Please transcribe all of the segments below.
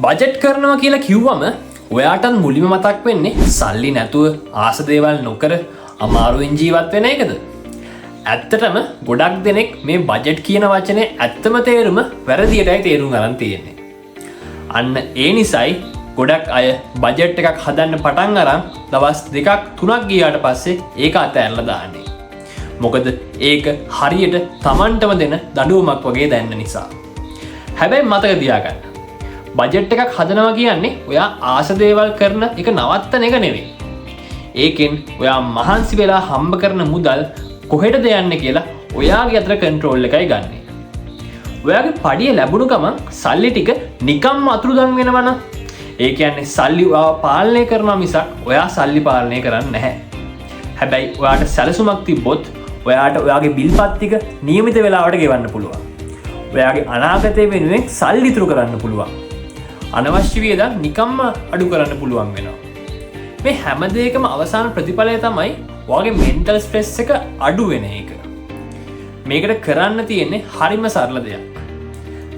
Budget කරනවා කියලා කිව්වම ඔයාටත් මුලින්ම මතක් වෙන්නේ සල්ලි නැතුව ආස දේවල් නොකර අමාරුවෙන් ජීවත් වෙන එකද? ඇත්තටම ගොඩක් දෙනෙක් මේ බජට් කියන වචනේ ඇත්තම තේරුම වැරදියටයි තේරුම් ගන්න තියෙන්නේ. අන්න ඒ නිසායි ගොඩක් අය බජට් එකක් හදන්න පටන් අරන් දවස් 2ක් 3ක් ගියාට පස්සේ ඒක අතහැරලා දාන්නේ. මොකද ඒක හරියට Tamanටම දෙන දඬුවමක් වගේ දැනෙන නිසා. හැබැයි මතක තියාගන්න. බජට් එකක් හදනවා කියන්නේ ඔයා ආස දේවල් කරන එක නවත්තන එක නෙවෙයි. ඒකෙන් ඔයා මහන්සි වෙලා හම්බ කරන මුදල් කොහෙටද යන්නේ කියලා ඔයාගේ අතර කන්ට්‍රෝල් එකයි ගන්නෙ. ඔයාගේ පඩිය ලැබුණු ගමන් සල්ලි ටික නිකම්ම අතුරුදන් වෙනවා නම් ඒ කියන්නේ සල්ලි ඔයාව පාලනය කරනවා මිසක් ඔයා සල්ලි පාලනය කරන්නේ නැහැ. හැබැයි ඔයාට සැලසුමක් තිබ්බොත් ඔයාට ඔයාගේ බිල්පත් ටික නියමිත වෙලාවට ගෙවන්න පුළුවන්. ඔයාගේ අනාගතය වෙනුවෙන් සල්ලි ඉතුරු කරන්න පුළුවන්. අනවශ්‍ය වියදම් නිකම්ම අඩු කරන්න පුළුවන් වෙනවා. මේ හැම දෙයකම අවසාන ප්‍රතිඵලය තමයි ඔයාගේ මෙන්ටල් ස්ට්‍රෙස් එක අඩු වෙන එක. මේකට කරන්න තියෙන්නේ හරිම සරල දෙයක්.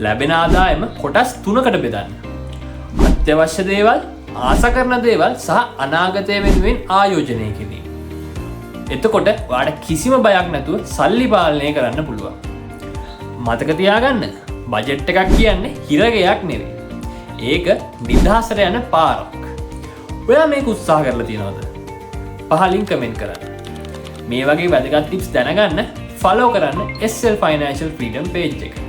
ලැබෙන ආදායම කොටස් 3කට බෙදන්න. අත්‍යවශ්‍ය දේවල්, ආස කරන දේවල් සහ අනාගතය වෙනුවෙන් ආයෝජනය කිරීම. එතකොට ඔයාට කිසිම බයක් නැතුව සල්ලි පාලනය කරන්න පුළුවන්. මතක තියාගන්න බජට් එකක් කියන්නේ හිරගයක් නෙවෙයි. ඒක නිදහසට යන පාරක්. ඔයා මේක උත්සාහ කරලා තියෙනවද? පහලින් කමෙන්ට් කරන්න. මේ වගේ වැදගත් ටිප්ස් දැනගන්න ෆලෝ කරන්න SL Financial Freedom page එක.